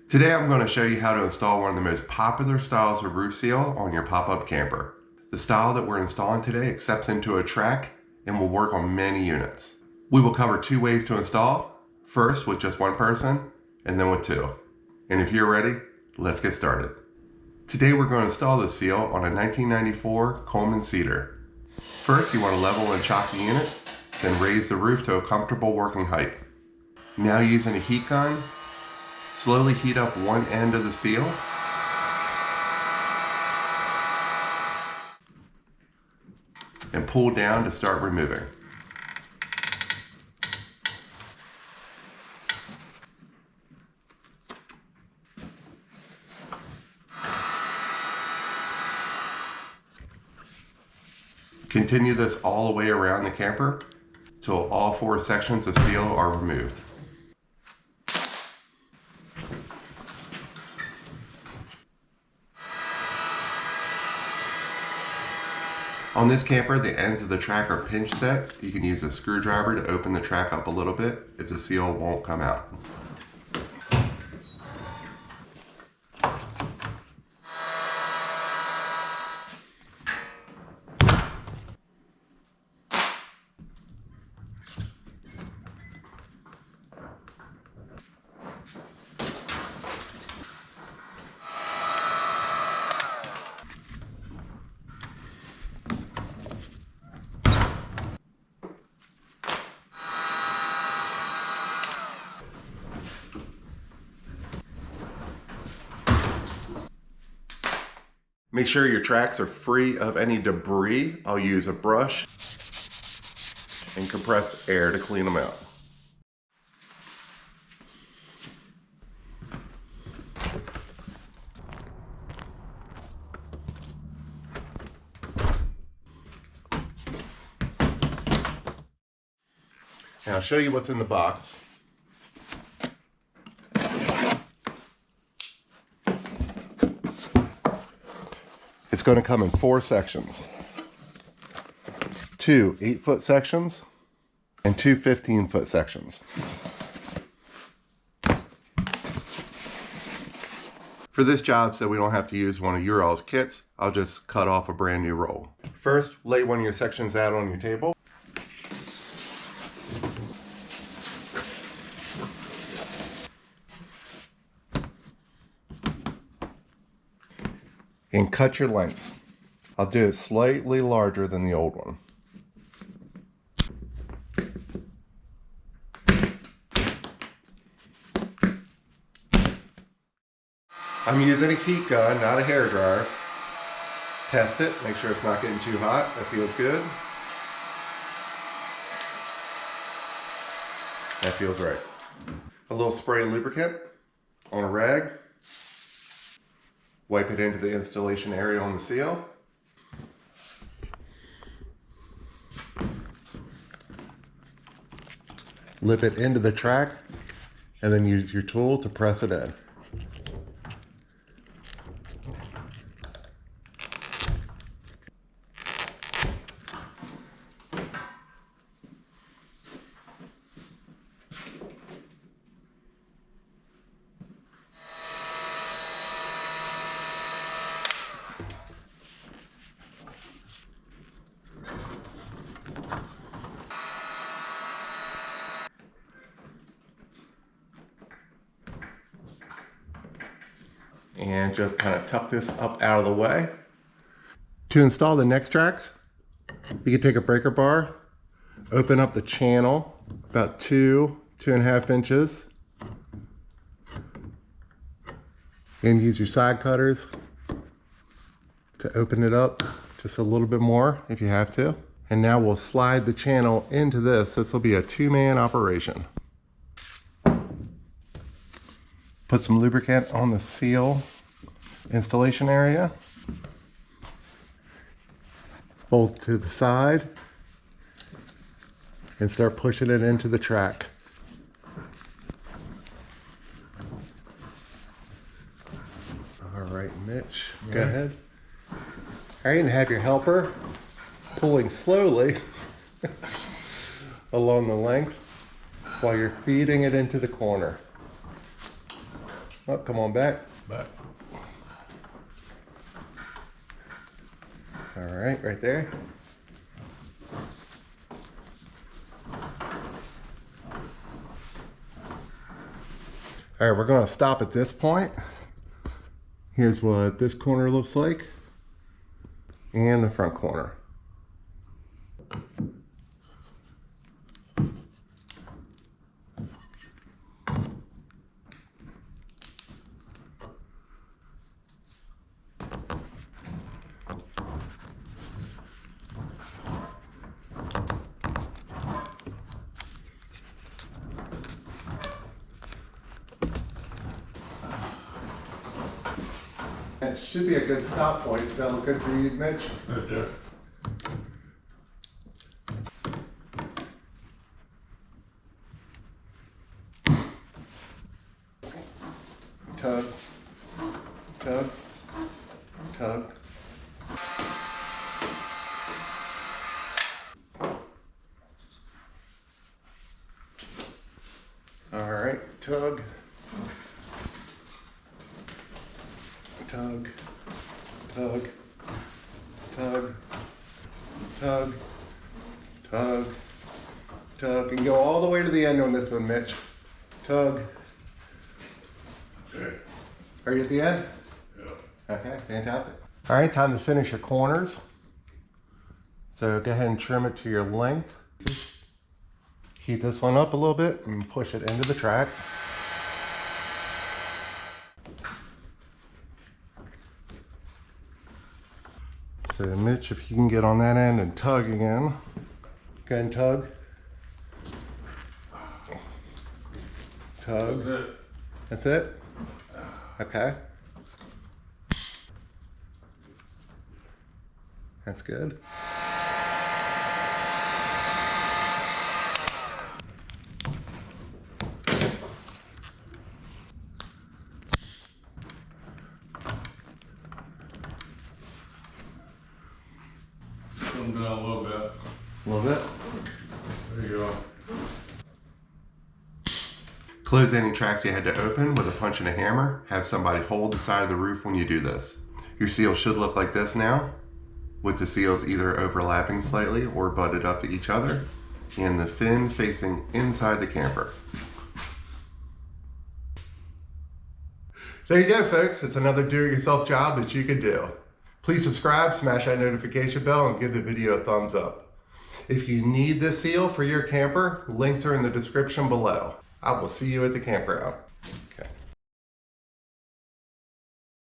Today I'm going to show you how to install one of the most popular styles of roof seal on your pop-up camper. The style that we're installing today accepts into a track and will work on many units. We will cover two ways to install, first with just one person and then with two. And if you're ready, let's get started. Today we're going to install the seal on a 1994 Coleman cedar. First you want to level and chock the unit, then raise the roof to a comfortable working height. Now using a heat gun, slowly heat up one end of the seal and pull down to start removing. Continue this all the way around the camper till all four sections of seal are removed. On this camper, the ends of the track are pinch set. You can use a screwdriver to open the track up a little bit if the seal won't come out. Make sure your tracks are free of any debris. I'll use a brush and compressed air to clean them out. Now I'll show you what's in the box. It's going to come in four sections. Two 8-foot sections and two 15-foot sections. For this job, so we don't have to use one of your all's kits, I'll just cut off a brand new roll. First, lay one of your sections out on your table. And cut your lengths. I'll do it slightly larger than the old one. I'm using a heat gun, not a hair dryer. Test it, make sure it's not getting too hot. That feels good. That feels right. A little spray of lubricant on a rag. Wipe it into the installation area on the seal. Lip it into the track and then use your tool to press it in. And just kind of tuck this up out of the way. To install the next tracks, you can take a breaker bar, open up the channel about 2.5 inches, and use your side cutters to open it up just a little bit more if you have to. And now we'll slide the channel into this. This will be a two-man operation. Put some lubricant on the seal installation area. Fold to the side and start pushing it into the track. All right, Mitch, go ahead. All right, and have your helper pulling slowly along the length while you're feeding it into the corner. Oh, come on back. Back. All right, right there. All right, we're going to stop at this point. Here's what this corner looks like, and the front corner. That should be a good stop point. Does that look good for you, Mitch? Right there. Tug, tug, tug. All right, tug, tug, tug, tug, tug, tug, tug, and go all the way to the end on this one, Mitch. Tug. Okay. Are you at the end? Yeah. Okay, fantastic. All right, time to finish your corners. So go ahead and trim it to your length. Heat this one up a little bit and push it into the track. So Mitch, if you can get on that end and tug again. Go ahead and tug. Tug. That's it. That's it? Okay. That's good. Come down a little bit. A little bit. There you go. Close any tracks you had to open with a punch and a hammer. Have somebody hold the side of the roof when you do this. Your seal should look like this now, with the seals either overlapping slightly or butted up to each other, and the fin facing inside the camper. There you go, folks. It's another do-it-yourself job that you could do. Please subscribe, smash that notification bell, and give the video a thumbs up. If you need this seal for your camper, links are in the description below. I will see you at the campground.